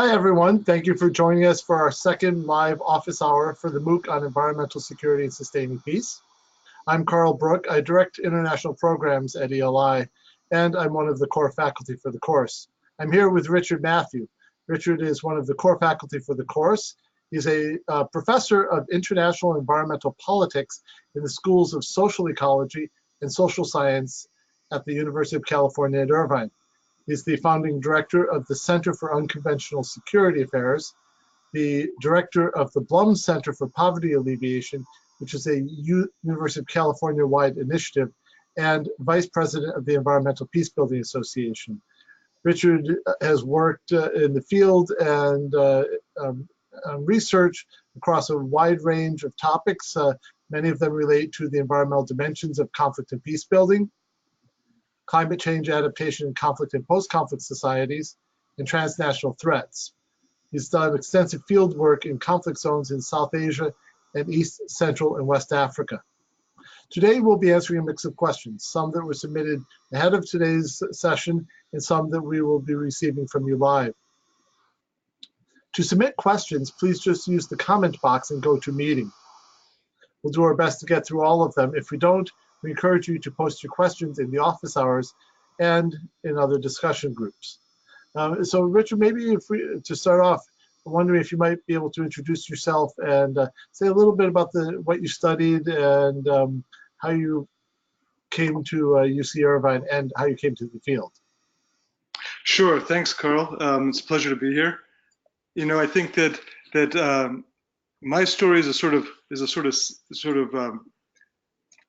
Hi, everyone. Thank you for joining us for our second live office hour for the MOOC on Environmental Security and Sustaining Peace. I'm Carl Brook. I direct international programs at ELI, and I'm one of the core faculty for the course. I'm here with Richard Matthew. Richard is one of the core faculty for the course. He's a professor of international environmental politics in the schools of social ecology and social science at the University of California at Irvine. He's the founding director of the Center for Unconventional Security Affairs, the director of the Blum Center for Poverty Alleviation, which is a University of California-wide initiative, and vice president of the Environmental Peacebuilding Association. Richard has worked in the field and research across a wide range of topics. Many of them relate to the environmental dimensions of conflict and peace building, climate change adaptation in conflict and post-conflict societies, and transnational threats. He's done extensive field work in conflict zones in South Asia and East, Central, and West Africa. Today, we'll be answering a mix of questions, some that were submitted ahead of today's session and some that we will be receiving from you live. To submit questions, please just use the comment box in GoToMeeting. We'll do our best to get through all of them. If we don't, we encourage you to post your questions in the office hours and in other discussion groups. So Richard, maybe to start off, I'm wondering if you might be able to introduce yourself and say a little bit about what you studied and how you came to UC Irvine and how you came to the field. Sure, thanks, Carl. It's a pleasure to be here. You know, I think that my story is a sort of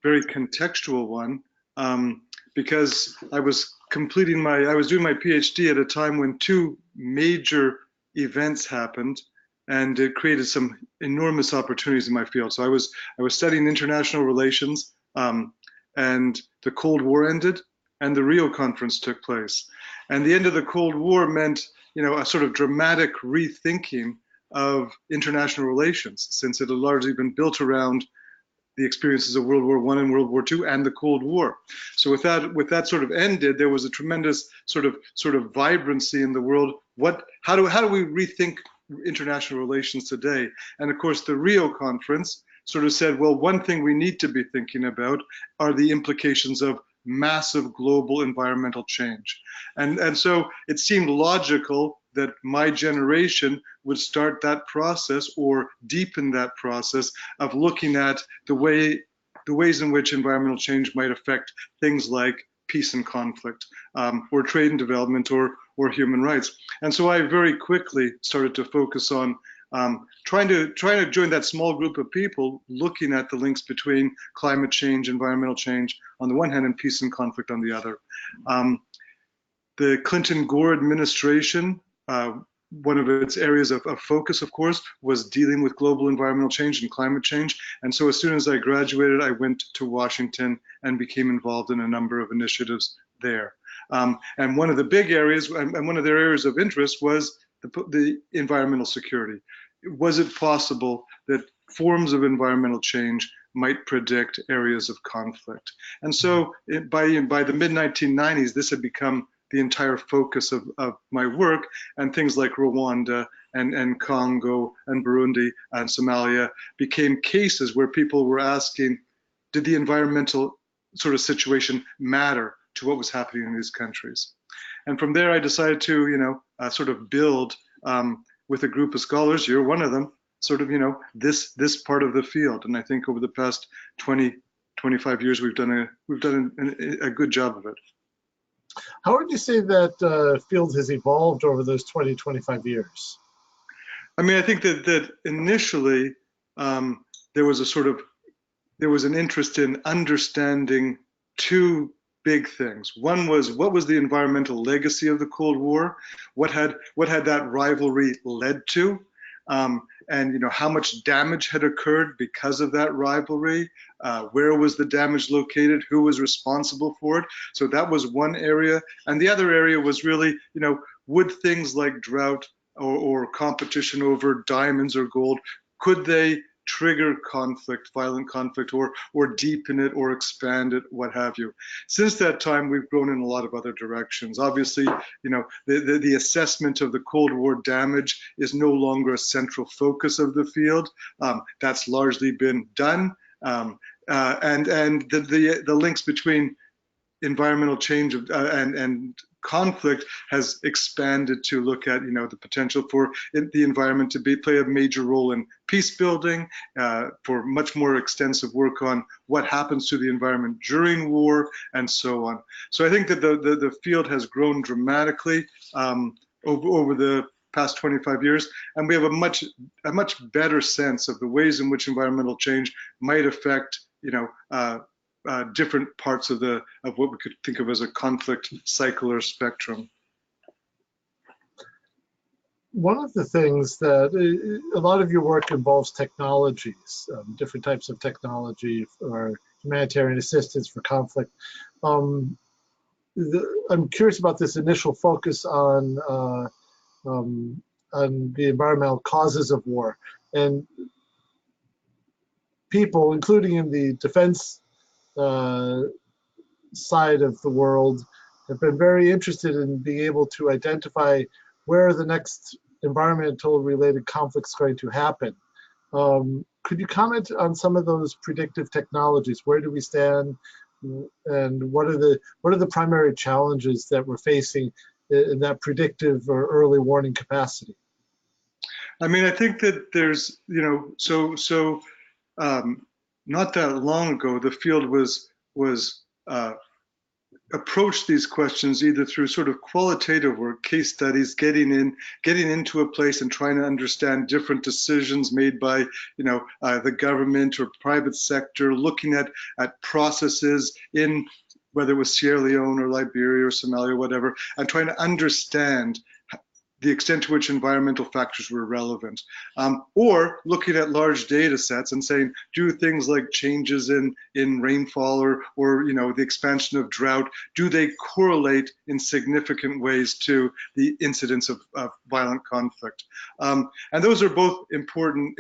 very contextual one, because I was doing my PhD at a time when two major events happened, and it created some enormous opportunities in my field. So I was studying international relations, and the Cold War ended, and the Rio Conference took place. And the end of the Cold War meant, you know, a sort of dramatic rethinking of international relations, since it had largely been built around the experiences of World War I and World War II and the Cold War. So with that sort of ended, there was a tremendous sort of vibrancy in the world. How do we rethink international relations today? And of course, the Rio Conference sort of said, well, one thing we need to be thinking about are the implications of massive global environmental change. And so it seemed logical that my generation would start that process or deepen that process of looking at the ways in which environmental change might affect things like peace and conflict, or trade and development, or human rights. And so I very quickly started to focus on trying to join that small group of people looking at the links between climate change, environmental change on the one hand, and peace and conflict on the other. The Clinton-Gore administration, one of its areas of focus, of course, was dealing with global environmental change and climate change. And so as soon as I graduated, I went to Washington and became involved in a number of initiatives there. And one of the big areas, and one of their areas of interest, was the environmental security. Was it possible that forms of environmental change might predict areas of conflict? And so by the mid-1990s, this had become the entire focus of my work, and things like Rwanda and Congo and Burundi and Somalia became cases where people were asking, did the environmental sort of situation matter to what was happening in these countries? And from there, I decided to, you know, sort of build with a group of scholars, you're one of them, sort of, you know, this part of the field. And I think over the past 20-25 years, we've done a good job of it. How would you say that field has evolved over those 20-25 years? I mean, I think that initially there was an interest in understanding two big things. One was, what was the environmental legacy of the Cold War? What had that rivalry led to? And you know, how much damage had occurred because of that rivalry? Where was the damage located? Who was responsible for it? So that was one area. And the other area was really, you know, would things like drought or competition over diamonds or gold, could they trigger conflict, violent conflict, or deepen it or expand it, what have you. Since that time, we've grown in a lot of other directions. Obviously, you know, the assessment of the Cold War damage is no longer a central focus of the field. That's largely been done. And the links between environmental change and conflict has expanded to look at, you know, the potential for the environment to play a major role in peace building, for much more extensive work on what happens to the environment during war, and so on. So I think that the field has grown dramatically over the past 25 years, and we have a much better sense of the ways in which environmental change might affect, you know, different parts of what we could think of as a conflict cycle or spectrum. One of the things that a lot of your work involves technologies, different types of technology or humanitarian assistance for conflict. I'm curious about this initial focus on the environmental causes of war, and people, including in the defense side of the world, have been very interested in being able to identify where the next environmental related conflicts going to happen. Could you comment on some of those predictive technologies? Where do we stand, and what are the primary challenges that we're facing in that predictive or early warning capacity? I mean, I think that there's, you know, not that long ago, the field was approached these questions either through sort of qualitative work, case studies, getting into a place and trying to understand different decisions made by, you know, the government or private sector, looking at processes in whether it was Sierra Leone or Liberia or Somalia or whatever, and trying to understand the extent to which environmental factors were relevant, or looking at large data sets and saying, do things like changes in rainfall or you know, the expansion of drought, do they correlate in significant ways to the incidence of violent conflict? And those are both important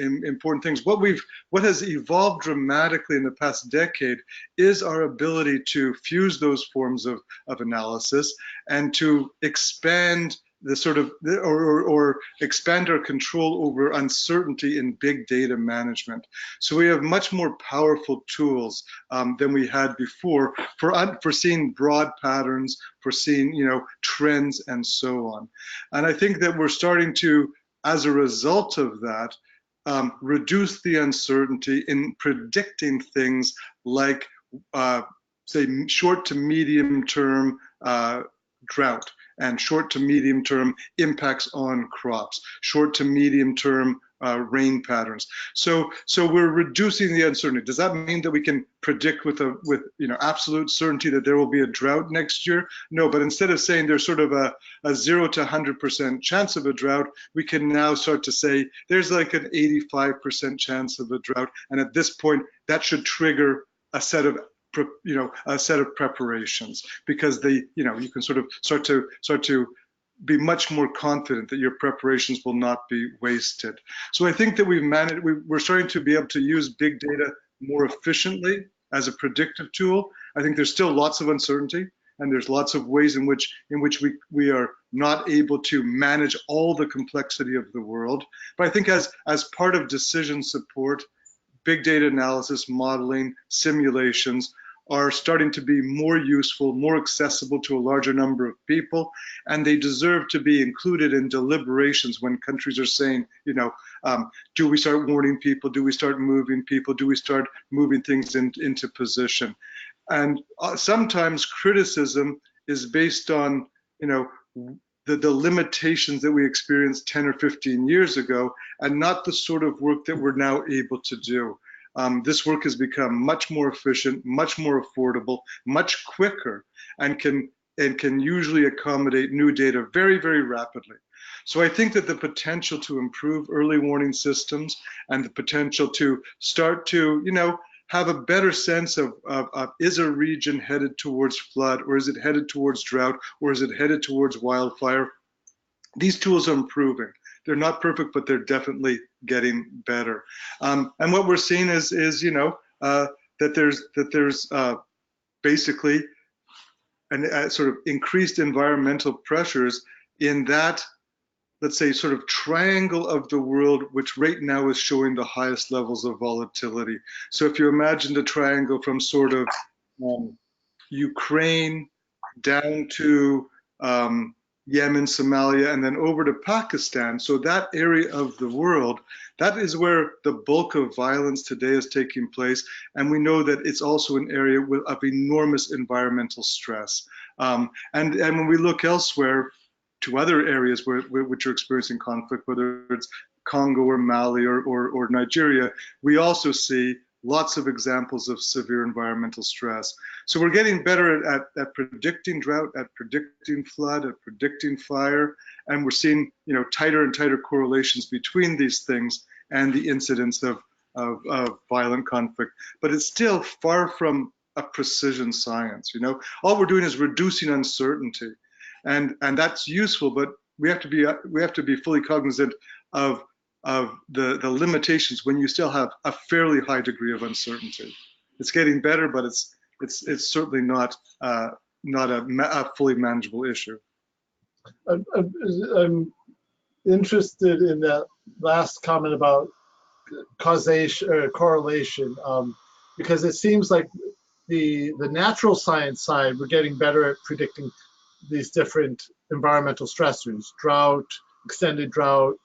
things. What has evolved dramatically in the past decade is our ability to fuse those forms of analysis and to expand the sort of, or expand our control over uncertainty in big data management. So we have much more powerful tools than we had before for seeing broad patterns, for seeing, you know, trends and so on. And I think that we're starting to, as a result of that, reduce the uncertainty in predicting things like, say, short to medium term drought, and short to medium term impacts on crops, short to medium term rain patterns. So we're reducing the uncertainty. Does that mean that we can predict with you know, absolute certainty that there will be a drought next year? No, but instead of saying there's sort of a 0 to 100% chance of a drought, we can now start to say there's like an 85% chance of a drought, and at this point that should trigger a set of preparations, because you know, you can sort of start to be much more confident that your preparations will not be wasted. So I think that we're starting to be able to use big data more efficiently as a predictive tool. I think there's still lots of uncertainty, and there's lots of ways in which we are not able to manage all the complexity of the world. But I think as part of decision support, big data analysis, modeling, simulations are starting to be more useful, more accessible to a larger number of people, and they deserve to be included in deliberations when countries are saying, you know, do we start warning people? Do we start moving people? Do we start moving things into position? And sometimes criticism is based on, you know, the limitations that we experienced 10 or 15 years ago, and not the sort of work that we're now able to do. This work has become much more efficient, much more affordable, much quicker, and can usually accommodate new data very, very rapidly. So I think that the potential to improve early warning systems and the potential to start to, you know, have a better sense of is a region headed towards flood, or is it headed towards drought, or is it headed towards wildfire? These tools are improving. they're not perfect, but they're definitely getting better. And what we're seeing is that there's basically sort of increased environmental pressures in that, let's say, sort of triangle of the world, which right now is showing the highest levels of volatility. So if you imagine the triangle from sort of Ukraine down to Yemen, Somalia, and then over to Pakistan. So that area of the world, that is where the bulk of violence today is taking place. And we know that it's also an area of enormous environmental stress. And when we look elsewhere to other areas which are experiencing conflict, whether it's Congo or Mali or Nigeria, we also see lots of examples of severe environmental stress. So we're getting better at predicting drought, at predicting flood, at predicting fire, and we're seeing tighter and tighter correlations between these things and the incidence of violent conflict. But it's still far from a precision science. All we're doing is reducing uncertainty, and that's useful. But we have to be fully cognizant of the limitations when you still have a fairly high degree of uncertainty. It's getting better, but it's certainly not a fully manageable issue. I'm interested in that last comment about causation or correlation, because it seems like the natural science side, we're getting better at predicting these different environmental stressors: drought, extended drought,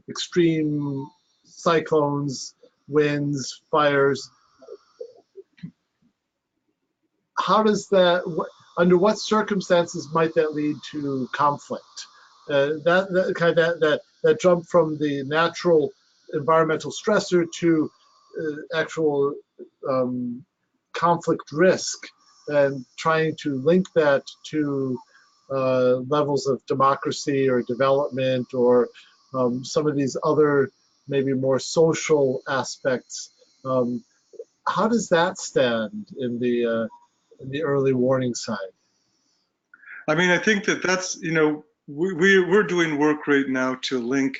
extreme cyclones, winds, fires. How does that, under what circumstances might that lead to conflict? That jump from the natural environmental stressor to actual conflict risk, and trying to link that to levels of democracy or development, or some of these other maybe more social aspects. How does that stand in the early warning side? I mean, I think that's we're doing work right now to link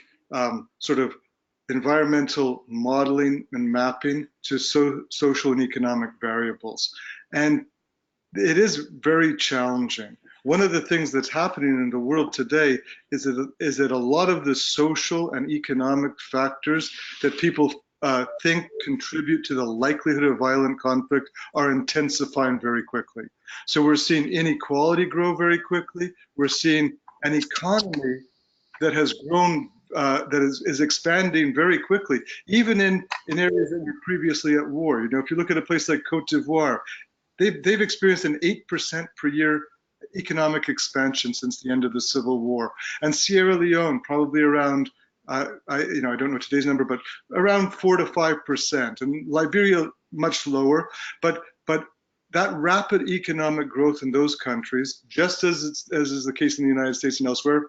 sort of environmental modeling and mapping to social and economic variables, and it is very challenging. One of the things that's happening in the world today is that a lot of the social and economic factors that people think contribute to the likelihood of violent conflict are intensifying very quickly. So we're seeing inequality grow very quickly. We're seeing an economy that has grown, that is expanding very quickly, even in areas that were previously at war. If you look at a place like Cote d'Ivoire, they've experienced an 8% per year economic expansion since the end of the Civil War, and Sierra Leone probably around I don't know today's number, but around 4 to 5%, and Liberia much lower. But that rapid economic growth in those countries, just as is the case in the United States and elsewhere,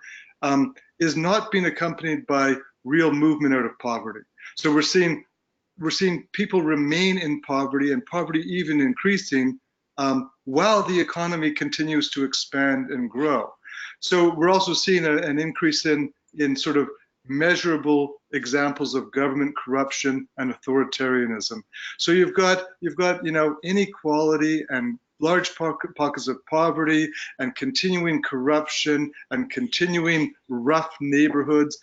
is not being accompanied by real movement out of poverty. So we're seeing people remain in poverty, and poverty even increasing while the economy continues to expand and grow. So we're also seeing an increase in sort of measurable examples of government corruption and authoritarianism. So you've got inequality and large pockets of poverty and continuing corruption and continuing rough neighborhoods,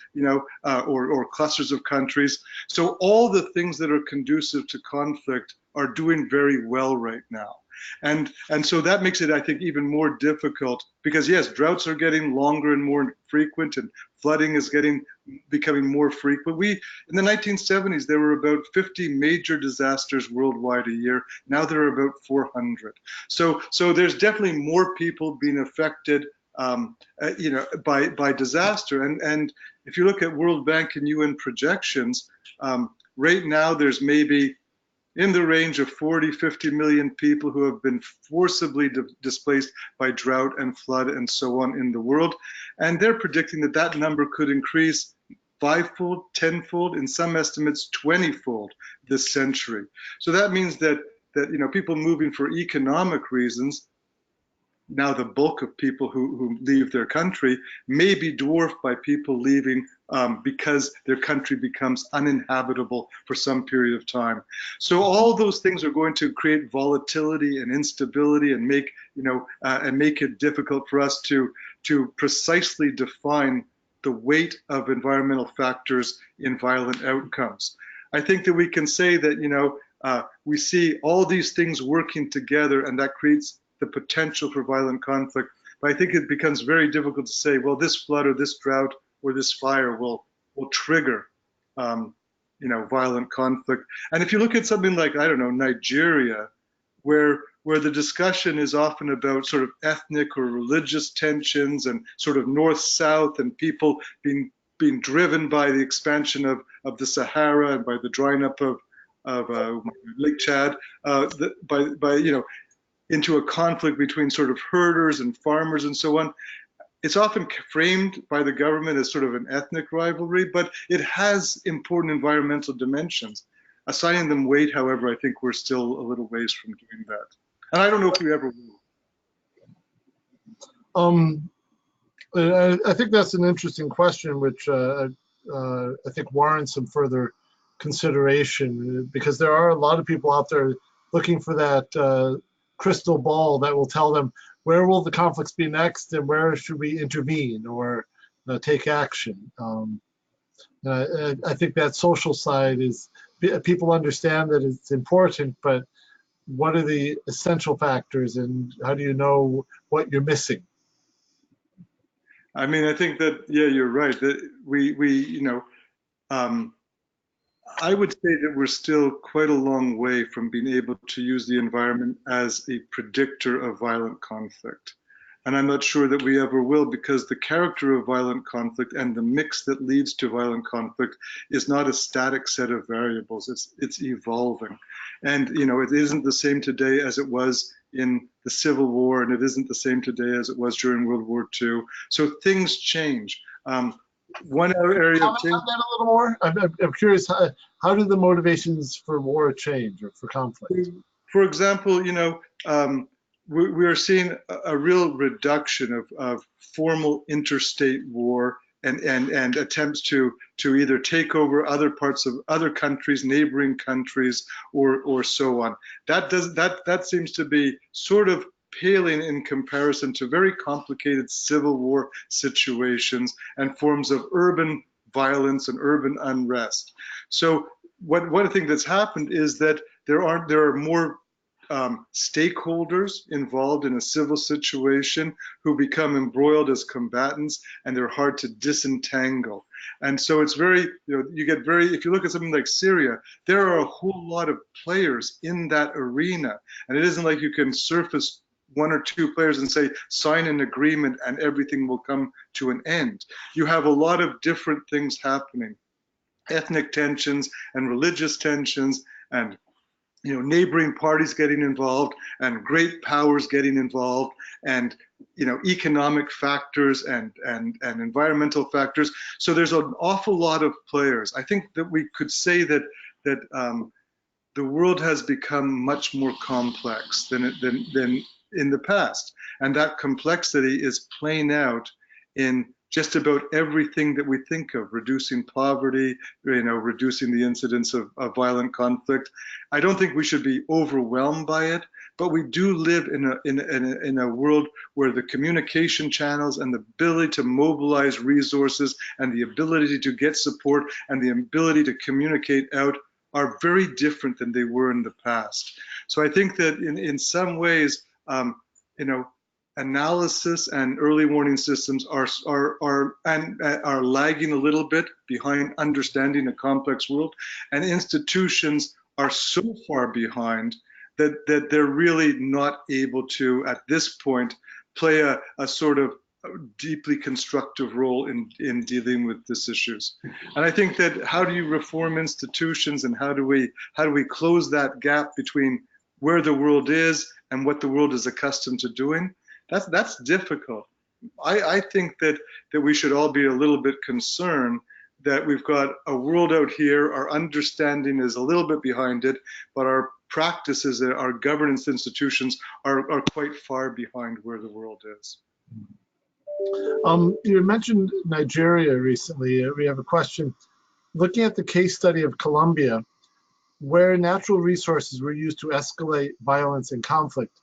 or clusters of countries. So all the things that are conducive to conflict are doing very well right now. And so that makes it, I think, even more difficult, because yes, droughts are getting longer and more frequent, and flooding is becoming more frequent. In the 1970s, there were about 50 major disasters worldwide a year. Now there are about 400. So there's definitely more people being affected, by disaster. And if you look at World Bank and UN projections, right now there's maybe in the range of 40-50 million people who have been forcibly displaced by drought and flood and so on in the world. And they're predicting that number could increase 5-fold, 10-fold, in some estimates 20-fold this century. So that means that people moving for economic reasons now the bulk of people who leave their country may be dwarfed by people leaving because their country becomes uninhabitable for some period of time. So all those things are going to create volatility and instability and make, and make it difficult for us to precisely define the weight of environmental factors in violent outcomes. I think that we can say that, we see all these things working together, and that creates the potential for violent conflict. But I think it becomes very difficult to say, well, this flood or this drought or this fire will trigger, violent conflict. And if you look at something like, I don't know, Nigeria, where the discussion is often about sort of ethnic or religious tensions and sort of north-south and people being driven by the expansion of the Sahara and by the drying up of Lake Chad, into a conflict between sort of herders and farmers and so on. It's often framed by the government as sort of an ethnic rivalry, but it has important environmental dimensions. Assigning them weight, however, I think we're still a little ways from doing that. And I don't know if we ever will. I think that's an interesting question, which I think warrants some further consideration, because there are a lot of people out there looking for that crystal ball that will tell them where will the conflicts be next and where should we intervene or take action. I think that social side is, people understand that it's important, but what are the essential factors and how do you know what you're missing? I mean, I think that, yeah, you're right. That I would say that we're still quite a long way from being able to use the environment as a predictor of violent conflict. And I'm not sure that we ever will, because the character of violent conflict and the mix that leads to violent conflict is not a static set of variables. It's evolving. And, it isn't the same today as it was in the Civil War, and it isn't the same today as it was during World War II. So things change. One area of change. Comment on that a little more? I'm curious, how do the motivations for war change or for conflict? For example, we are seeing a real reduction of formal interstate war and attempts to either take over other parts of other countries, neighboring countries, or so on. That seems to be sort of paling in comparison to very complicated civil war situations and forms of urban violence and urban unrest. So one thing that's happened is that there are more stakeholders involved in a civil situation who become embroiled as combatants, and they're hard to disentangle. And so it's very, if you look at something like Syria, there are a whole lot of players in that arena. And it isn't like you can surface one or two players and say, sign an agreement and everything will come to an end. You have a lot of different things happening, ethnic tensions and religious tensions and neighboring parties getting involved and great powers getting involved and economic factors and environmental factors. So there's an awful lot of players. I think that we could say that the world has become much more complex than in the past, and that complexity is playing out in just about everything that we think of: reducing poverty, reducing the incidence of violent conflict. I don't think we should be overwhelmed by it, but we do live in a world where the communication channels and the ability to mobilize resources and the ability to get support and the ability to communicate out are very different than they were in the past. So I think that in some ways, analysis and early warning systems are lagging a little bit behind understanding a complex world, and institutions are so far behind that they're really not able to, at this point, play a sort of deeply constructive role in dealing with these issues. And I think that how do you reform institutions, and how do we close that gap between where the world is and what the world is accustomed to doing? That's difficult. I think that we should all be a little bit concerned that we've got a world out here, our understanding is a little bit behind it, but our practices, our governance institutions are quite far behind where the world is. You mentioned Nigeria recently. We have a question. Looking at the case study of Colombia, where natural resources were used to escalate violence and conflict,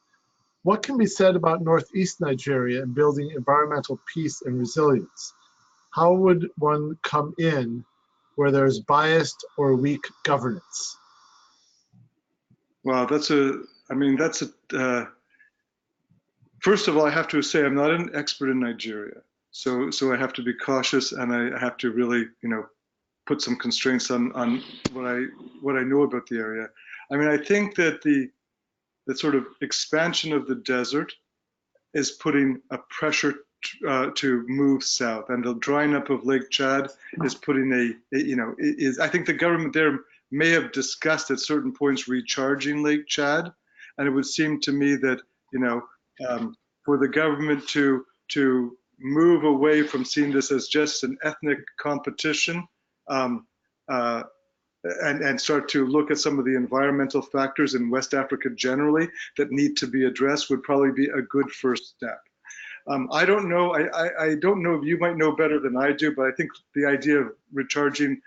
what can be said about Northeast Nigeria and building environmental peace and resilience? How would one come in where there's biased or weak governance? Wow, first of all, I have to say I'm not an expert in Nigeria. So I have to be cautious, and I have to really, put some constraints on what I know about the area. I mean, I think that the sort of expansion of the desert is putting a pressure to move south, and the drying up of Lake Chad is putting I think the government there may have discussed at certain points recharging Lake Chad, and it would seem to me that for the government to move away from seeing this as just an ethnic competition, and start to look at some of the environmental factors in West Africa generally that need to be addressed would probably be a good first step. I don't know. I don't know if you might know better than I do, but I think the idea of recharging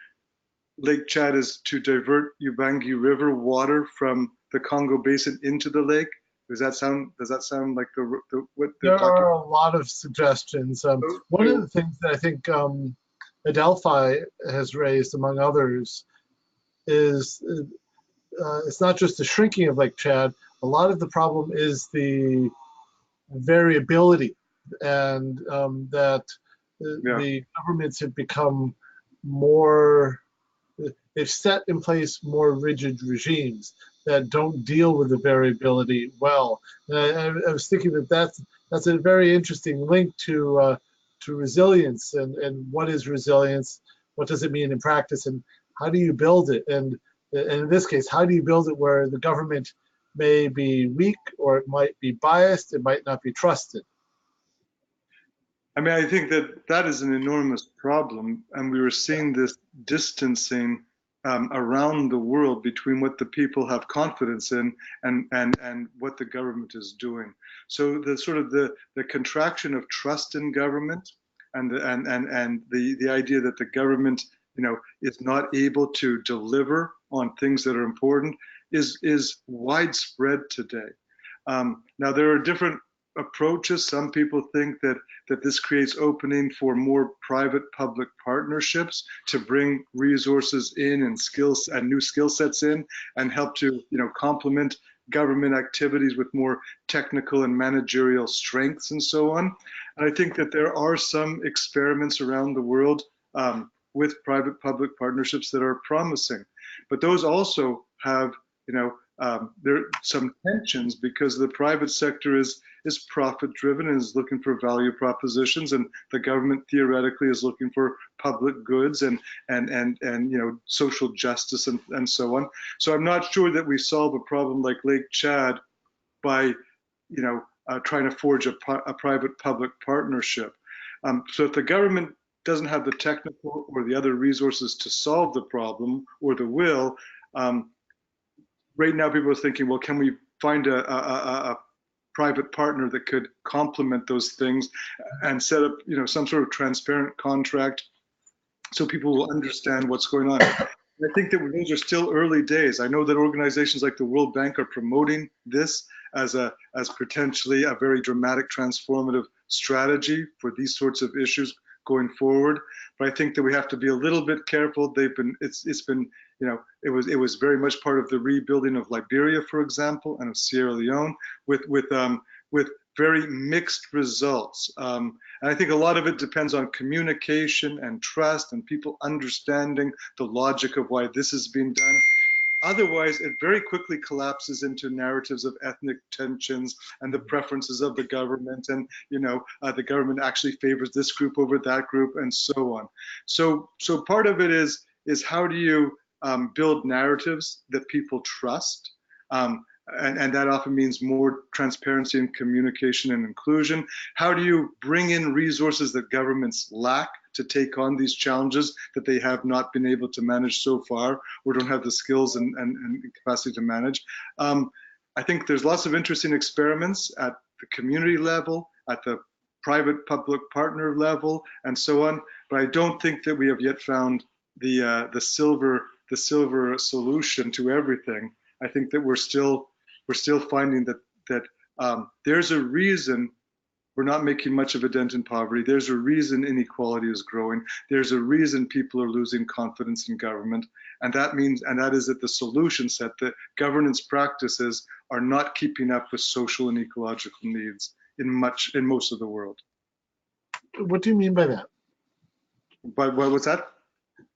Lake Chad is to divert Ubangi River water from the Congo Basin into the lake. Does that sound like what there are a lot of suggestions. One of the things that I think Adelphi has raised, among others, is it's not just the shrinking of Lake Chad. A lot of the problem is the variability, and that the governments have become more, they've set in place more rigid regimes that don't deal with the variability well. And I was thinking that that's a very interesting link to resilience, and what is resilience, what does it mean in practice, and how do you build it? And in this case, how do you build it where the government may be weak, or it might be biased, it might not be trusted? I mean, I think that is an enormous problem, and we were seeing this distancing around the world between what the people have confidence in and what the government is doing. So the sort of the contraction of trust in government, and the idea that the government is not able to deliver on things that are important is widespread today. Now there are different approaches. Some people think that this creates opening for more private-public partnerships to bring resources in and skills and new skill sets in, and help to complement government activities with more technical and managerial strengths and so on. And I think that there are some experiments around the world with private-public partnerships that are promising, but those also have there are some tensions, because the private sector is profit driven and is looking for value propositions, and the government theoretically is looking for public goods and social justice and so on. So I'm not sure that we solve a problem like Lake Chad by trying to forge a private public partnership. So if the government doesn't have the technical or the other resources to solve the problem, or the will, right now people are thinking, well, can we find a private partner that could complement those things and set up some sort of transparent contract so people will understand what's going on. I think that those are still early days. I know that organizations like the World Bank are promoting this as potentially a very dramatic transformative strategy for these sorts of issues going forward. But I think that we have to be a little bit careful. It's been it was very much part of the rebuilding of Liberia, for example, and of Sierra Leone, with very mixed results. And I think a lot of it depends on communication and trust and people understanding the logic of why this is being done. Otherwise, it very quickly collapses into narratives of ethnic tensions and the preferences of the government, and the government actually favors this group over that group, and so on. So part of it is how do you build narratives that people trust, and that often means more transparency and communication and inclusion. How do you bring in resources that governments lack to take on these challenges that they have not been able to manage so far, or don't have the skills and capacity to manage. I think there's lots of interesting experiments at the community level, at the private-public partner level, and so on. But I don't think that we have yet found the silver solution to everything. I think that we're still finding that there's a reason we're not making much of a dent in poverty. There's a reason inequality is growing. There's a reason people are losing confidence in government. And that is that the solution set, the governance practices are not keeping up with social and ecological needs in most of the world. What do you mean by that? What's that?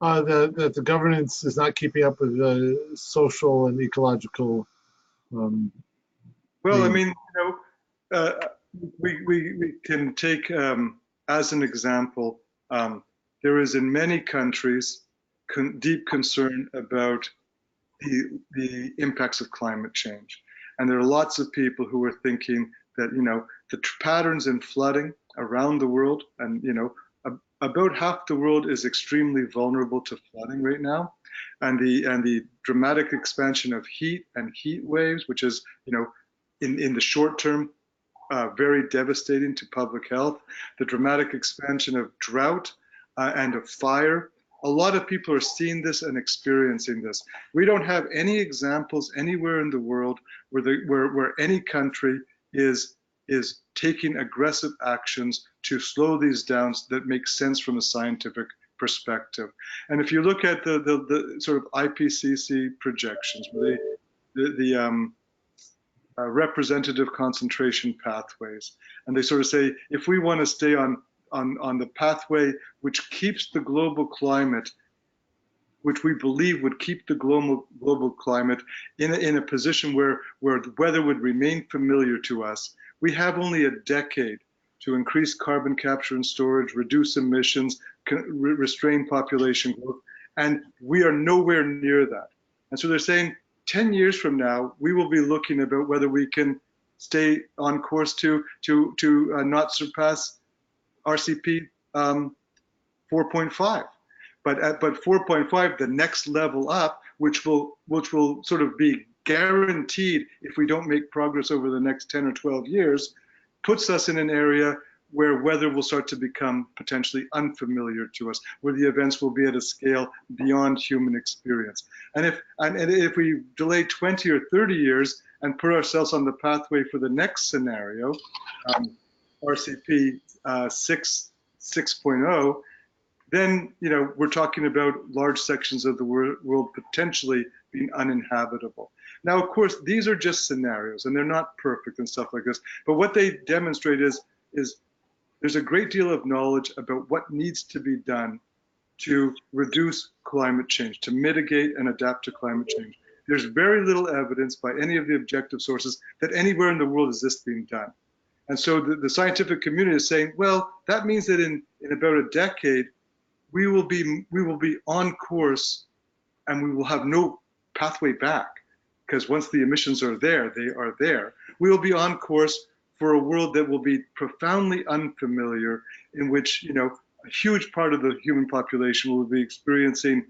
That the governance is not keeping up with social and ecological well, needs. I mean, we can take as an example, there is in many countries deep concern about the impacts of climate change. And there are lots of people who are thinking that, the patterns in flooding around the world, and, about half the world is extremely vulnerable to flooding right now. And the dramatic expansion of heat and heat waves, which is, in the short term, very devastating to public health, the dramatic expansion of drought and of fire. A lot of people are seeing this and experiencing this. We don't have any examples anywhere in the world where any country is taking aggressive actions to slow these down that make sense from a scientific perspective. And if you look at the sort of IPCC projections, the representative concentration pathways, and they sort of say, if we want to stay on the pathway which keeps the global climate, which we believe would keep the global climate in a position where the weather would remain familiar to us, we have only a decade to increase carbon capture and storage, reduce emissions, restrain population growth, and we are nowhere near that. And so they're saying 10 years from now, we will be looking about whether we can stay on course to not surpass RCP 4.5. But 4.5, the next level up, which will sort of be guaranteed if we don't make progress over the next 10 or 12 years, puts us in an area where weather will start to become potentially unfamiliar to us, where the events will be at a scale beyond human experience. And if we delay 20 or 30 years and put ourselves on the pathway for the next scenario, RCP 6.0, then we're talking about large sections of the world potentially being uninhabitable. Now, of course, these are just scenarios, and they're not perfect and stuff like this. But what they demonstrate is there's a great deal of knowledge about what needs to be done to reduce climate change, to mitigate and adapt to climate change. There's very little evidence by any of the objective sources that anywhere in the world is this being done. And so the scientific community is saying, well, that means that in about a decade, we will be on course, and we will have no pathway back, because once the emissions are there, they are there. We will be on course for a world that will be profoundly unfamiliar, in which a huge part of the human population will be experiencing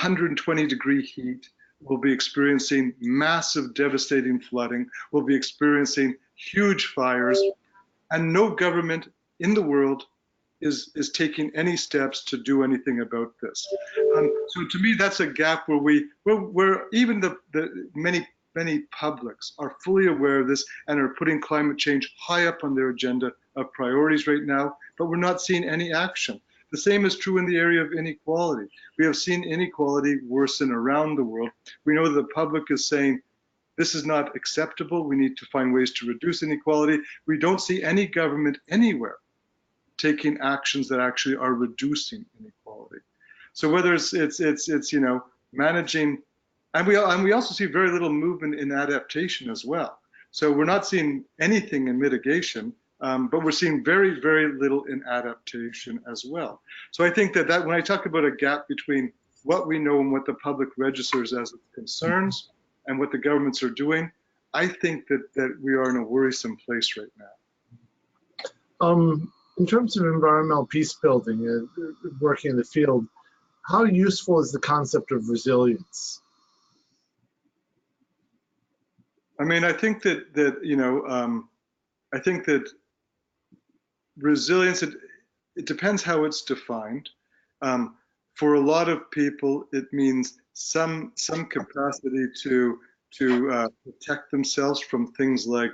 120-degree heat, will be experiencing massive, devastating flooding, will be experiencing huge fires, and no government in the world is taking any steps to do anything about this. So to me, that's a gap where even the many publics are fully aware of this and are putting climate change high up on their agenda of priorities right now, but we're not seeing any action. The same is true in the area of inequality. We have seen inequality worsen around the world. We know that the public is saying, this is not acceptable. We need to find ways to reduce inequality. We don't see any government anywhere taking actions that actually are reducing inequality. So whether it's managing, and we also see very little movement in adaptation as well. So we're not seeing anything in mitigation, but we're seeing very, very little in adaptation as well. So I think that when I talk about a gap between what we know and what the public registers as its concerns and what the governments are doing, I think that we are in a worrisome place right now. In terms of environmental peace building, working in the field, how useful is the concept of resilience? I mean, I think that you know, I think that resilience, it depends how it's defined. For a lot of people, it means some capacity to protect themselves from things like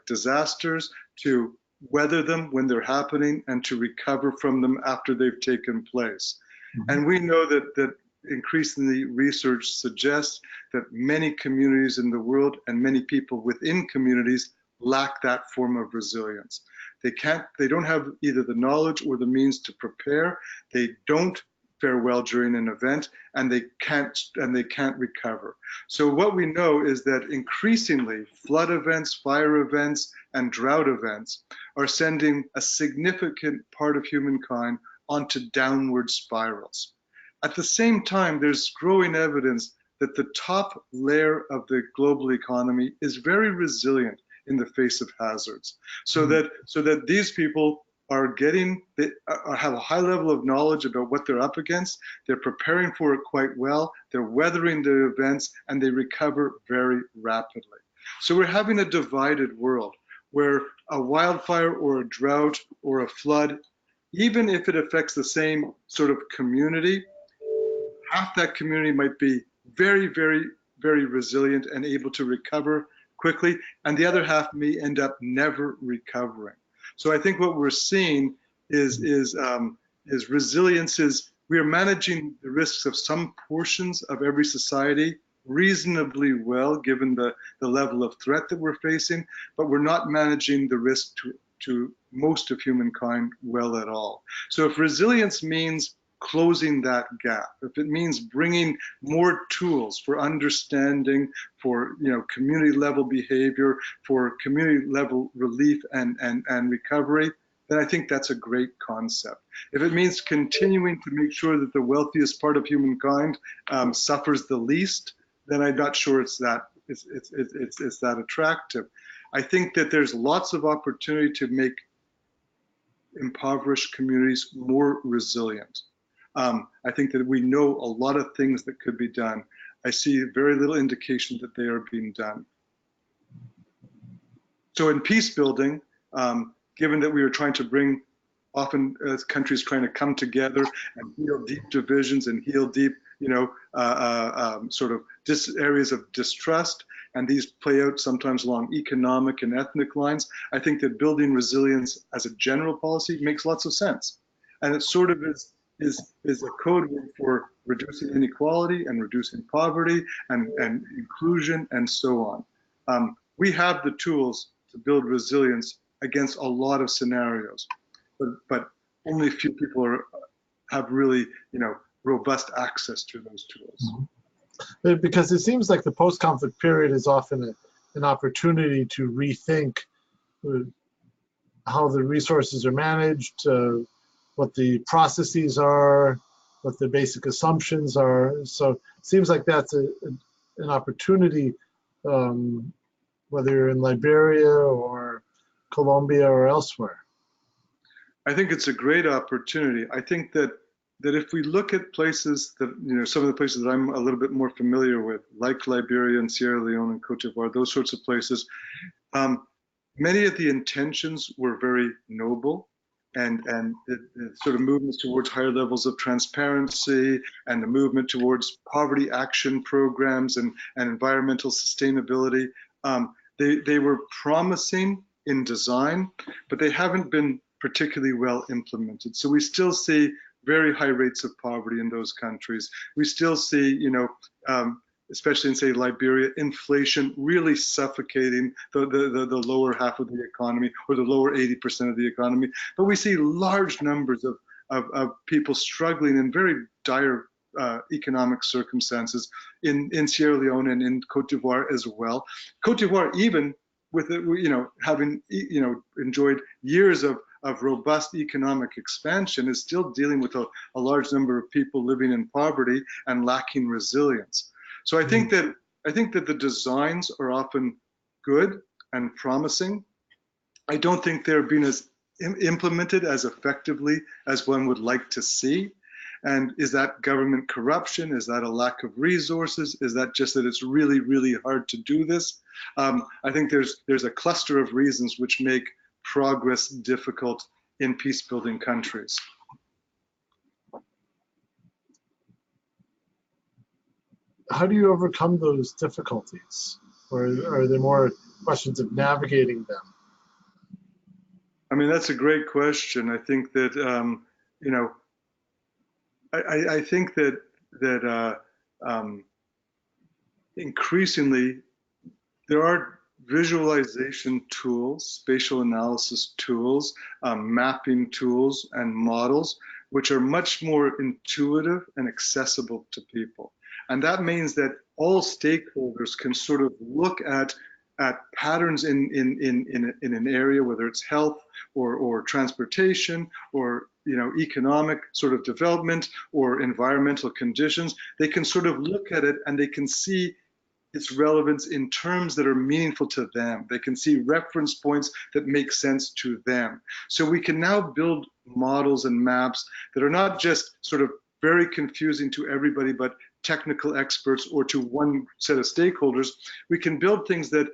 disasters, to weather them when they're happening, and to recover from them after they've taken place. Mm-hmm. And we know that increasingly research suggests that many communities in the world and many people within communities lack that form of resilience. They don't have either the knowledge or the means to prepare. They don't fare well during an event, and they can't recover. So what we know is that increasingly flood events, fire events, and drought events are sending a significant part of humankind onto downward spirals. At the same time, there's growing evidence that the top layer of the global economy is very resilient in the face of hazards, so that these people are have a high level of knowledge about what they're up against. They're preparing for it quite well. They're weathering the events, and they recover very rapidly. So we're having a divided world where a wildfire or a drought or a flood, even if it affects the same sort of community, half that community might be very, very, very resilient and able to recover quickly, and the other half may end up never recovering. So I think what we're seeing is resilience is we are managing the risks of some portions of every society reasonably well, given the level of threat that we're facing, but we're not managing the risk to most of humankind well at all. So if resilience means closing that gap, if it means bringing more tools for understanding, for community level behavior, for community level relief and recovery, then I think that's a great concept. If it means continuing to make sure that the wealthiest part of humankind suffers the least, then I'm not sure it's that attractive. I think that there's lots of opportunity to make impoverished communities more resilient. I think that we know a lot of things that could be done. I see very little indication that they are being done. So in peace building, given that we are trying to bring, often as countries trying to come together and heal deep divisions and heal deep, sort of areas of distrust, and these play out sometimes along economic and ethnic lines, I think that building resilience as a general policy makes lots of sense. And it sort of is a code word for reducing inequality and reducing poverty and inclusion and so on. We have the tools to build resilience against a lot of scenarios, but only a few people have really, robust access to those tools. Mm-hmm. Because it seems like the post-conflict period is often an opportunity to rethink how the resources are managed, what the processes are, what the basic assumptions are. So it seems like that's an opportunity, whether you're in Liberia or Colombia or elsewhere. I think it's a great opportunity. I think that if we look at places that, some of the places that I'm a little bit more familiar with, like Liberia and Sierra Leone and Cote d'Ivoire, those sorts of places, many of the intentions were very noble, and the sort of movements towards higher levels of transparency and the movement towards poverty action programs and environmental sustainability, they were promising in design, but they haven't been particularly well implemented. So we still see very high rates of poverty in those countries. We still see, especially in, say, Liberia, inflation really suffocating the lower half of the economy, or the lower 80% of the economy. But we see large numbers of people struggling in very dire economic circumstances in Sierra Leone and in Cote d'Ivoire as well. Cote d'Ivoire, even with it, having enjoyed years of robust economic expansion, is still dealing with a large number of people living in poverty and lacking resilience. So I think that the designs are often good and promising. I don't think they're being as implemented as effectively as one would like to see? And is that government corruption? Is that a lack of resources? Is that just that it's really, really hard to do this? I think there's a cluster of reasons which make progress difficult in peace-building countries. How do you overcome those difficulties? Or are there more questions of navigating them? I mean, that's a great question. I think that, you know, I think that increasingly there are visualization tools, spatial analysis tools, mapping tools, and models, which are much more intuitive and accessible to people. And that means that all stakeholders can sort of look at patterns in an area, whether it's health or transportation or economic sort of development or environmental conditions. They can sort of look at it and they can see its relevance in terms that are meaningful to them. They can see reference points that make sense to them. So we can now build models and maps that are not just sort of very confusing to everybody but technical experts or to one set of stakeholders. We can build things that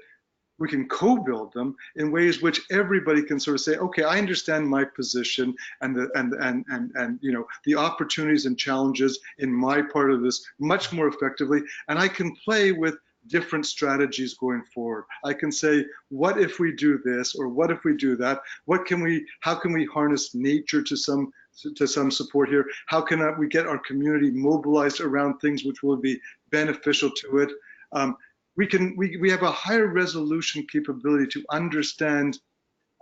we can co-build them in ways which everybody can sort of say, okay, I understand my position and the opportunities and challenges in my part of this much more effectively, and I can play with different strategies going forward. I can say, what if we do this, or what if we do that? How can we harness nature to some support here? How can we get our community mobilized around things which will be beneficial to it? We have a higher resolution capability to understand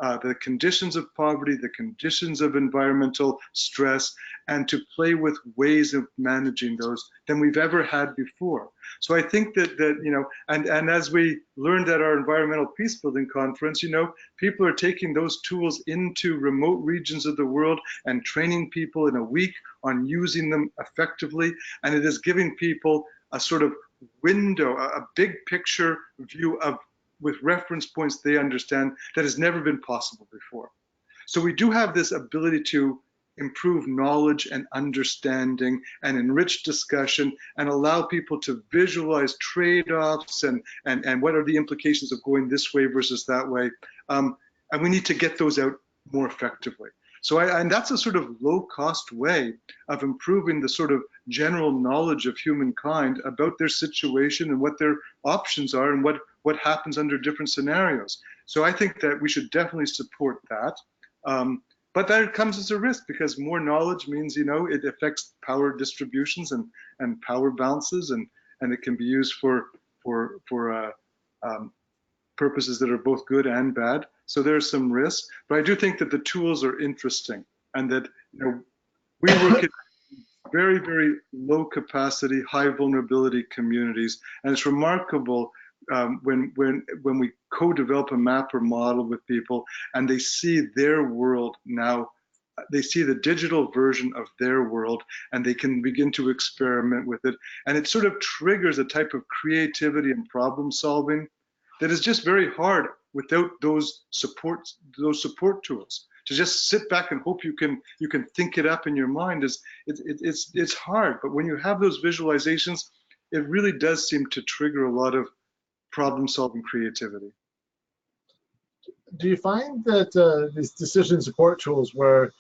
the conditions of poverty, the conditions of environmental stress, and to play with ways of managing those than we've ever had before. So I think that and as we learned at our environmental peace building conference, people are taking those tools into remote regions of the world and training people in a week on using them effectively, and it is giving people a sort of window, a big picture view with reference points they understand that has never been possible before. So we do have this ability to improve knowledge and understanding and enrich discussion and allow people to visualize trade-offs and what are the implications of going this way versus that way. And we need to get those out more effectively. So and that's a sort of low-cost way of improving the sort of general knowledge of humankind about their situation and what their options are and what happens under different scenarios. So I think that we should definitely support that. But that comes as a risk, because more knowledge means, it affects power distributions and power balances, and it can be used for purposes that are both good and bad. So there's some risk, but I do think that the tools are interesting, and that we work in very, very low capacity, high vulnerability communities, and it's remarkable when we co-develop a map or model with people, and they see their world now. They see the digital version of their world, and they can begin to experiment with it, and it sort of triggers a type of creativity and problem solving that is just very hard without those support tools. To just sit back and hope you can think it up in your mind it's hard. But when you have those visualizations, it really does seem to trigger a lot of problem-solving creativity. Do you find that these decision support tools, where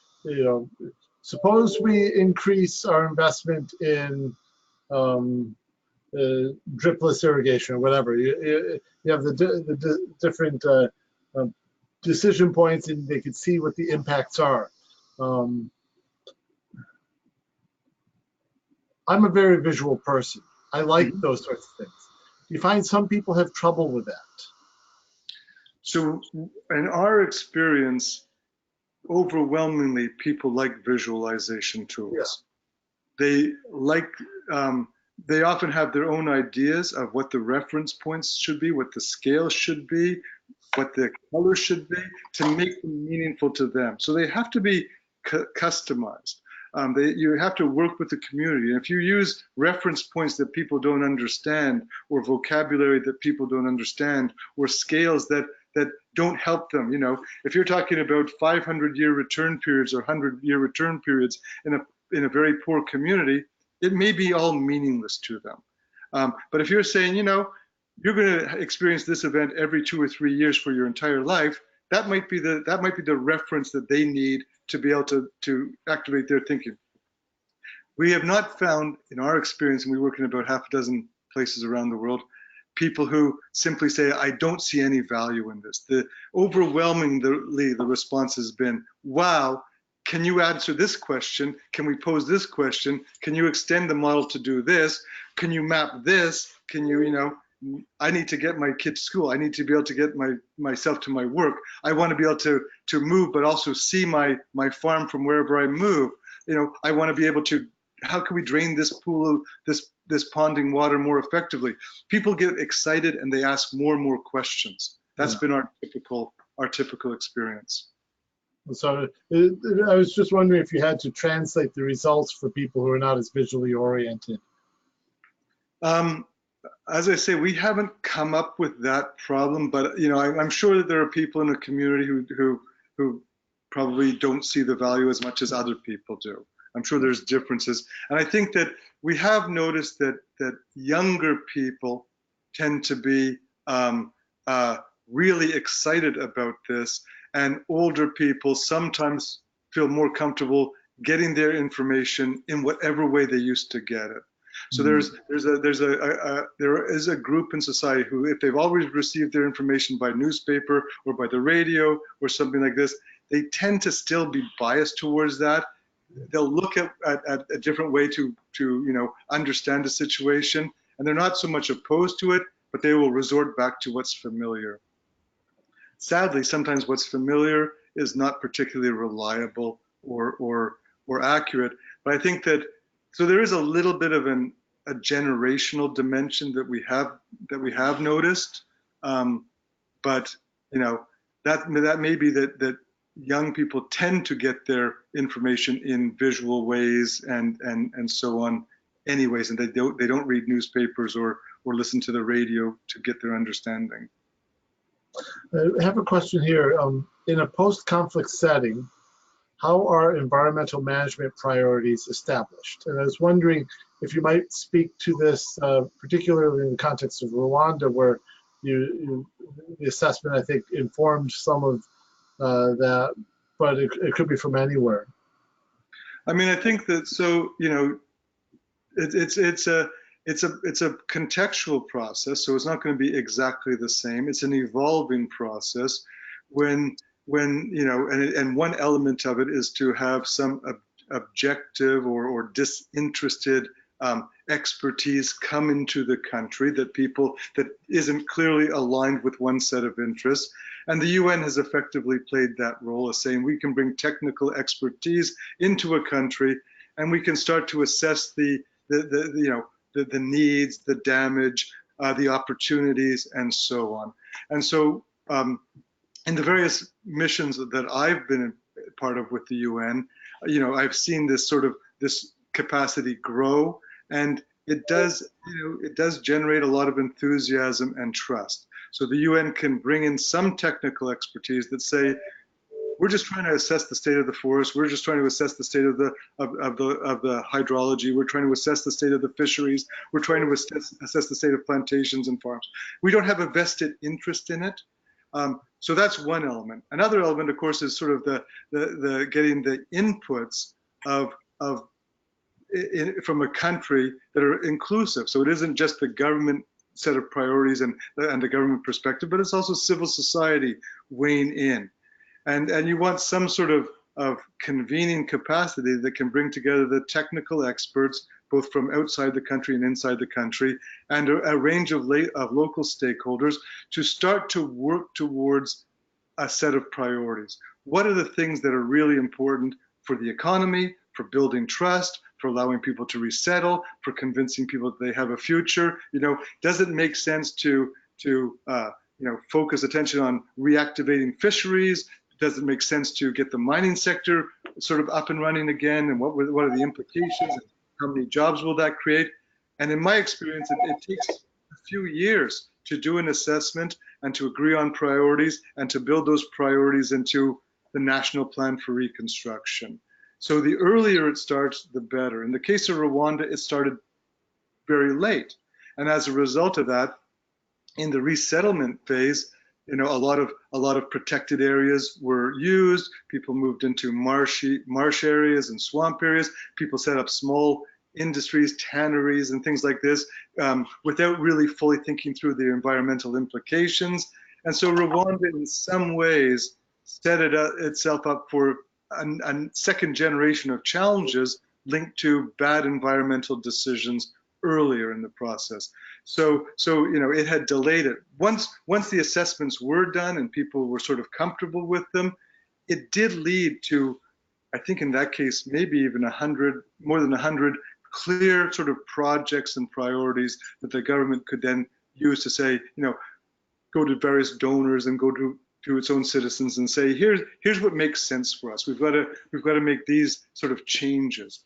suppose we increase our investment in dripless irrigation or whatever, you have the different decision points, and they could see what the impacts are. I'm a very visual person. I like those sorts of things. Do you find some people have trouble with that? So in our experience, overwhelmingly, people like visualization tools. Yeah. They often have their own ideas of what the reference points should be, what the scale should be, what the color should be, to make them meaningful to them. So they have to be customized. You have to work with the community. And if you use reference points that people don't understand, or vocabulary that people don't understand, or scales that that don't help them. You know, if you're talking about 500-year return periods or 100-year return periods in a very poor community, it may be all meaningless to them. But if you're saying, you know, you're going to experience this event every 2 or 3 years for your entire life, that might be the reference that they need to be able to activate their thinking. We have not found, in our experience, and we work in about half a dozen places around the world, people who simply say, I don't see any value in this. Overwhelmingly, the response has been, wow, can you answer this question? Can we pose this question? Can you extend the model to do this? Can you map this? Can you, you know, I need to get my kid to school. I need to be able to get myself to my work. I want to be able to move, but also see my farm from wherever I move. You know, I want to be able to, how can we drain this pool, this ponding water more effectively? People get excited and they ask more and more questions. That's been our typical experience. So I was just wondering if you had to translate the results for people who are not as visually oriented. As I say, we haven't come up with that problem, but you know, I'm sure that there are people in the community who probably don't see the value as much as other people do. I'm sure there's differences, and I think that we have noticed that younger people tend to be really excited about this, and older people sometimes feel more comfortable getting their information in whatever way they used to get it. So there is a group in society who, if they've always received their information by newspaper or by the radio or something like this, they tend to still be biased towards that. They'll look at a different way to you know, understand the situation, and they're not so much opposed to it, but they will resort back to what's familiar. Sadly, sometimes what's familiar is not particularly reliable or accurate. But I think that, so there is a little bit of a generational dimension that we have noticed, but you know, that may be that young people tend to get their information in visual ways and so on, anyways, and they don't read newspapers or listen to the radio to get their understanding. I have a question here. In a post-conflict setting, how are environmental management priorities established? And I was wondering if you might speak to this, particularly in the context of Rwanda, where the assessment, I think, informed some of that, but it could be from anywhere. I mean, I think that, so, you know, it's a contextual process, so it's not going to be exactly the same. It's an evolving process when you know, and one element of it is to have some objective or disinterested expertise come into the country that isn't clearly aligned with one set of interests. And the UN has effectively played that role of saying we can bring technical expertise into a country, and we can start to assess the needs, the damage, the opportunities, and so on. And so in the various missions that I've been a part of with the UN, you know, I've seen this capacity grow, and it does generate a lot of enthusiasm and trust. So the UN can bring in some technical expertise that say, we're just trying to assess the state of the forest. We're just trying to assess the state of the hydrology. We're trying to assess the state of the fisheries. We're trying to assess the state of plantations and farms. We don't have a vested interest in it. So that's one element. Another element, of course, is sort of the getting the inputs from a country that are inclusive. So it isn't just the government set of priorities and the government perspective, but it's also civil society weighing in. And you want some sort of convening capacity that can bring together the technical experts, both from outside the country and inside the country, and a range of local stakeholders to start to work towards a set of priorities. What are the things that are really important for the economy, for building trust, for allowing people to resettle, for convincing people that they have a future? You know, does it make sense to focus attention on reactivating fisheries? Does it make sense to get the mining sector sort of up and running again? And what are the implications? And how many jobs will that create? And in my experience, it takes a few years to do an assessment and to agree on priorities and to build those priorities into the National Plan for Reconstruction. So the earlier it starts, the better. In the case of Rwanda, it started very late. And as a result of that, in the resettlement phase, you know, a lot of protected areas were used. People moved into marsh areas and swamp areas. People set up small industries, tanneries, and things like this, without really fully thinking through the environmental implications. And so Rwanda, in some ways, set itself up for a second generation of challenges linked to bad environmental decisions earlier in the process. So you know, it had delayed it. Once the assessments were done and people were sort of comfortable with them, it did lead to, I think in that case, maybe even more than 100 clear sort of projects and priorities that the government could then use to say, you know, go to various donors and go to its own citizens and say, here's what makes sense for us. We've got to make these sort of changes.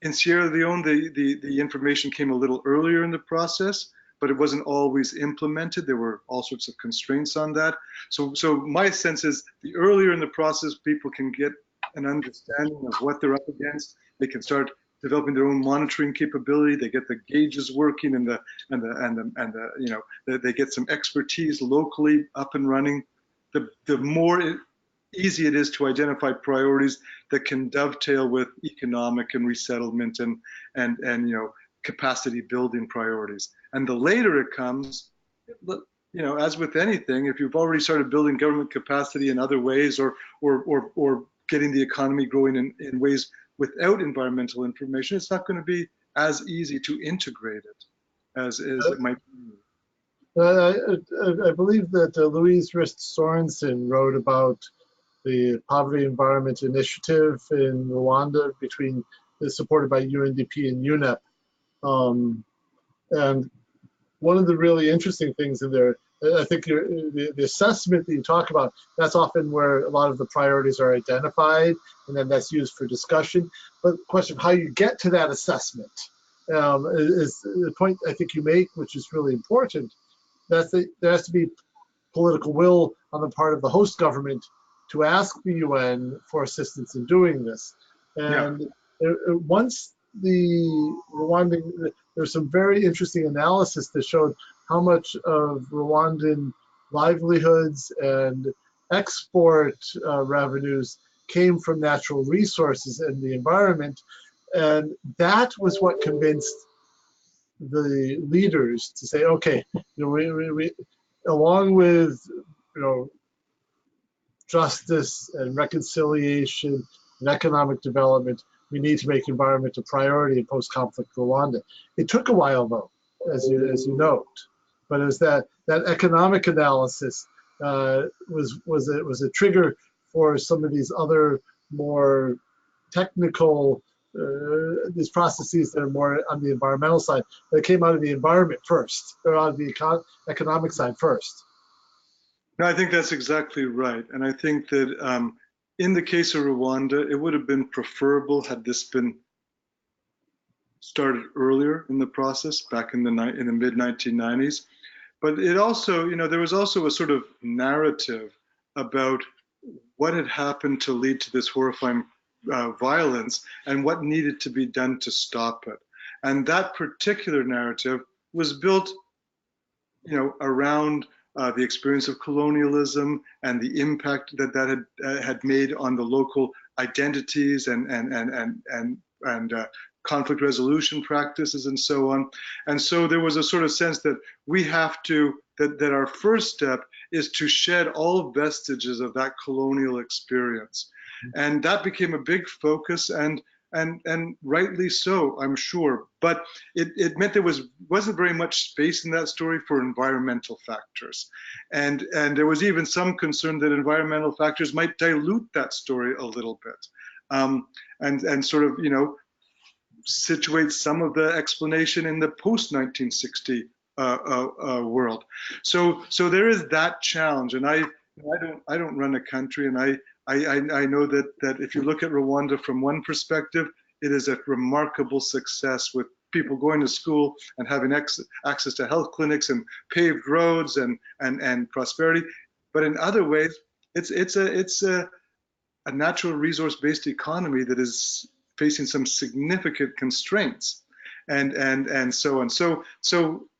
In Sierra Leone, the information came a little earlier in the process, but it wasn't always implemented. There were all sorts of constraints on that. So my sense is the earlier in the process people can get an understanding of what they're up against, they can start developing their own monitoring capability. They get the gauges working and you know, they get some expertise locally up and running. The more easy it is to identify priorities that can dovetail with economic and resettlement and you know, capacity building priorities. And the later it comes, you know, as with anything, if you've already started building government capacity in other ways or getting the economy growing in ways without environmental information, it's not going to be as easy to integrate it as it might be. I believe that Louise Rist Sorensen wrote about the Poverty Environment Initiative in Rwanda, supported by UNDP and UNEP. And one of the really interesting things in there, I think the assessment that you talk about, that's often where a lot of the priorities are identified, and then that's used for discussion. But the question of how you get to that assessment is the point I think you make, which is really important. There has to be political will on the part of the host government to ask the UN for assistance in doing this. And once the Rwandan, there's some very interesting analysis that showed how much of Rwandan livelihoods and export revenues came from natural resources and the environment. And that was what convinced the leaders to say, okay, you know, we along with, you know, justice and reconciliation and economic development, we need to make environment a priority in post-conflict Rwanda. It took a while, though, as you note, but it was that economic analysis was a trigger for some of these other more technical these processes that are more on the environmental side. They came out of the environment first, or out of the economic side first. No, I think that's exactly right, and I think that in the case of Rwanda, it would have been preferable had this been started earlier in the process, back in the mid 1990s. But it also, you know, there was also a sort of narrative about what had happened to lead to this horrifying violence and what needed to be done to stop it. And that particular narrative was built, you know, around the experience of colonialism and the impact that had made on the local identities and conflict resolution practices and so on. And so there was a sort of sense that we have to, that our first step is to shed all vestiges of that colonial experience. And that became a big focus, and rightly so, I'm sure. But it meant there wasn't very much space in that story for environmental factors. And there was even some concern that environmental factors might dilute that story a little bit. And sort of, you know, situate some of the explanation in the post-1960 world. So there is that challenge, and I don't run a country, and I know that if you look at Rwanda from one perspective, it is a remarkable success with people going to school and having access to health clinics and paved roads and prosperity. But in other ways, it's a natural resource-based economy that is facing some significant constraints, and so on. So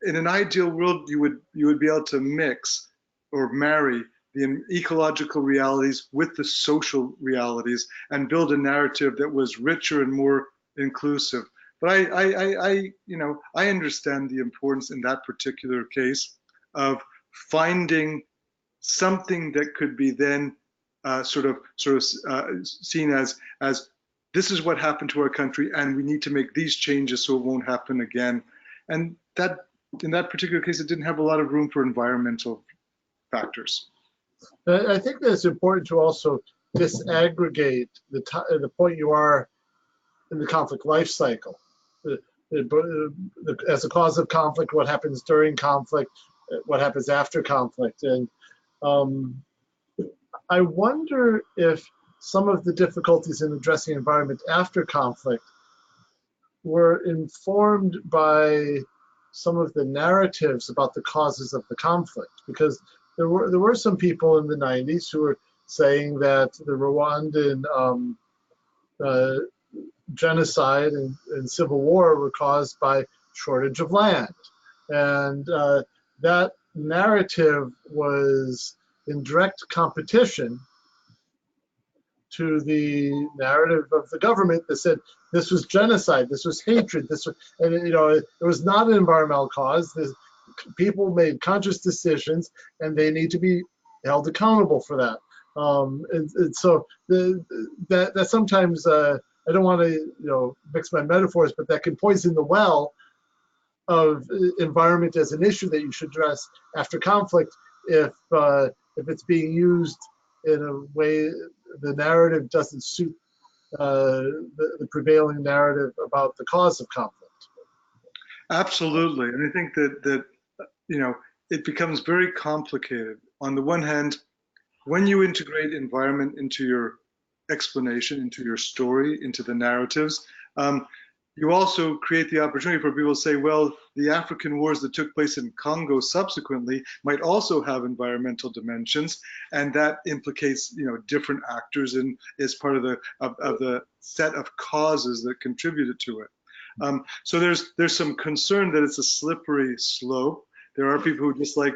in an ideal world, you would be able to mix or marry the ecological realities with the social realities and build a narrative that was richer and more inclusive. But I understand the importance in that particular case of finding something that could be then sort of seen as this is what happened to our country, and we need to make these changes so it won't happen again. And that in that particular case, it didn't have a lot of room for environmental factors. I think that it's important to also disaggregate the point you are in the conflict life cycle. As a cause of conflict, what happens during conflict, what happens after conflict. And I wonder if some of the difficulties in addressing environment after conflict were informed by some of the narratives about the causes of the conflict, because there were some people in the 90s who were saying that the Rwandan genocide and civil war were caused by shortage of land, and that narrative was in direct competition to the narrative of the government that said this was genocide, this was hatred, and it was not an environmental cause. People made conscious decisions, and they need to be held accountable for that. And so that sometimes I don't want to mix my metaphors, but that can poison the well of environment as an issue that you should address after conflict if it's being used in a way the narrative doesn't suit the prevailing narrative about the cause of conflict. Absolutely, and I think that it becomes very complicated. On the one hand, when you integrate environment into your explanation, into your story, into the narratives, you also create the opportunity for people to say, well, the African wars that took place in Congo subsequently might also have environmental dimensions, and that implicates different actors and is part of the set of causes that contributed to it. So there's some concern that it's a slippery slope. There are people who just like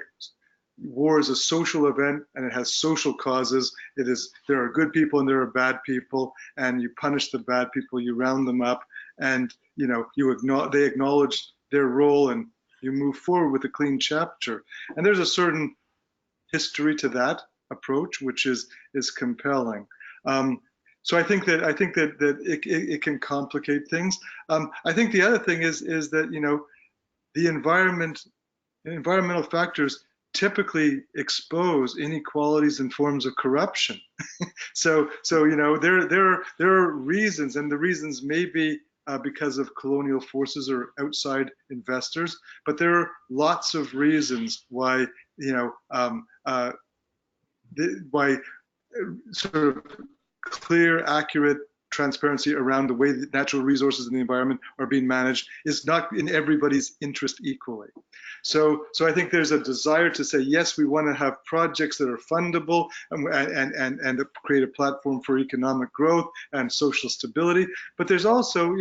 war is a social event and it has social causes. There are good people and there are bad people, and you punish the bad people, you round them up, and they acknowledge their role, and you move forward with a clean chapter. And there's a certain history to that approach, which is compelling. So I think that it can complicate things. I think the other thing is that the environmental factors typically expose inequalities and forms of corruption. So there are reasons, and the reasons may be because of colonial forces or outside investors, but there are lots of reasons why why sort of clear, accurate transparency around the way that natural resources in the environment are being managed is not in everybody's interest equally. So I think there's a desire to say, yes, we want to have projects that are fundable and create a platform for economic growth and social stability. But there's also,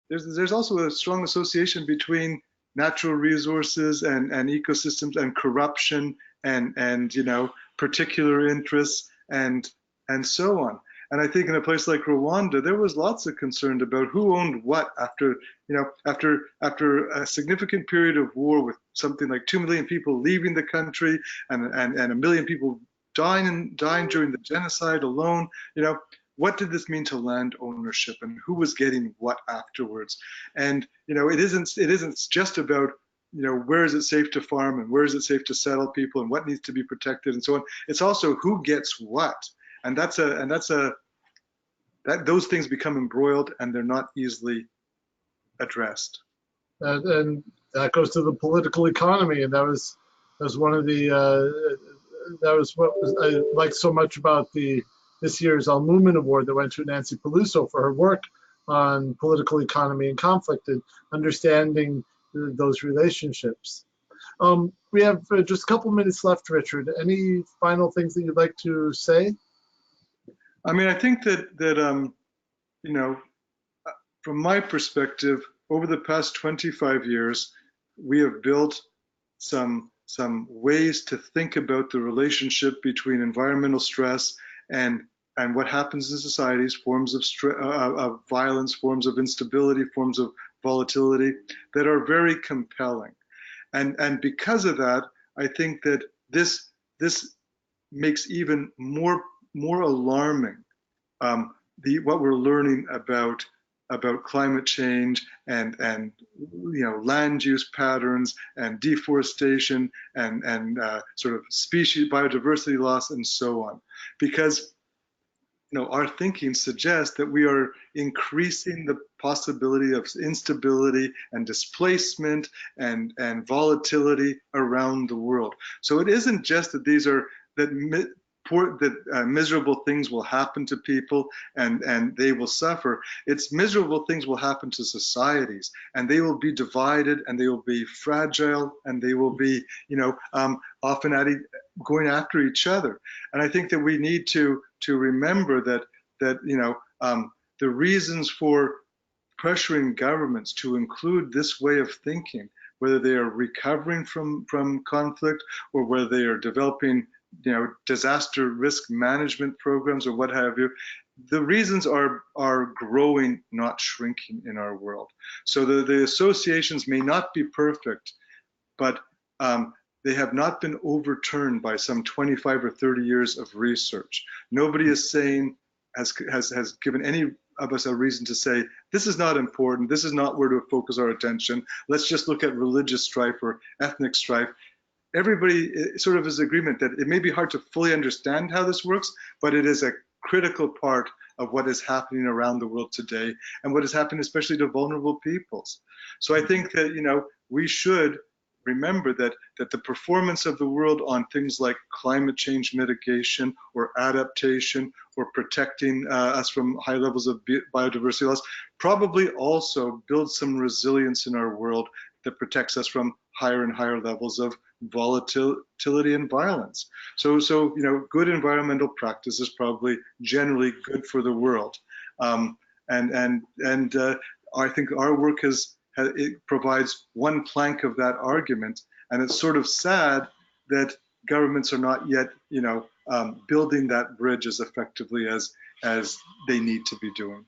there's also a strong association between natural resources and ecosystems and corruption and particular interests and so on. And I think in a place like Rwanda, there was lots of concern about who owned what after a significant period of war with something like 2 million people leaving the country and 1 million people dying during the genocide alone. What did this mean to land ownership, and who was getting what afterwards? And it isn't just about where is it safe to farm and where is it safe to settle people and what needs to be protected and so on. It's also who gets what. And those things become embroiled, and they're not easily addressed. And that goes to the political economy, and that was one of the that was what I liked so much about this year's Almumen Award that went to Nancy Peluso for her work on political economy and conflict and understanding those relationships. We have just a couple minutes left, Richard. Any final things that you'd like to say? I mean, I think that you know, from my perspective, over the past 25 years, we have built some ways to think about the relationship between environmental stress and what happens in societies, forms of violence, forms of instability, forms of volatility that are very compelling. And because of that, I think that this makes even more alarming what we're learning about climate change and land use patterns and deforestation and sort of species biodiversity loss and so on, because our thinking suggests that we are increasing the possibility of instability and displacement and volatility around the world. So it isn't just that these are miserable things will happen to people and they will suffer. It's miserable things will happen to societies, and they will be divided, and they will be fragile, and they will be often going after each other. And I think that we need to remember that the reasons for pressuring governments to include this way of thinking, whether they are recovering from conflict or whether they are developing disaster risk management programs or what have you, the reasons are growing, not shrinking in our world. So the associations may not be perfect, but they have not been overturned by some 25 or 30 years of research. Nobody is saying, has given any of us a reason to say, this is not important, this is not where to focus our attention, let's just look at religious strife or ethnic strife. Everybody sort of is in agreement that it may be hard to fully understand how this works, but it is a critical part of what is happening around the world today and what is happening especially to vulnerable peoples. So I think that we should remember that the performance of the world on things like climate change mitigation or adaptation or protecting us from high levels of biodiversity loss probably also builds some resilience in our world that protects us from higher and higher levels of volatility and violence. So good environmental practice is probably generally good for the world. I think our work it provides one plank of that argument, and it's sort of sad that governments are not yet building that bridge as effectively as they need to be doing.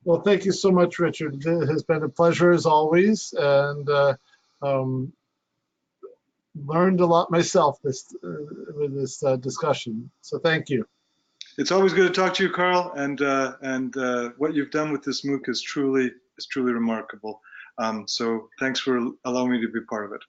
Well, thank you so much, Richard. It has been a pleasure as always, and learned a lot myself with this discussion. So thank you. It's always good to talk to you, Carl, and what you've done with this MOOC is truly remarkable. So thanks for allowing me to be part of it.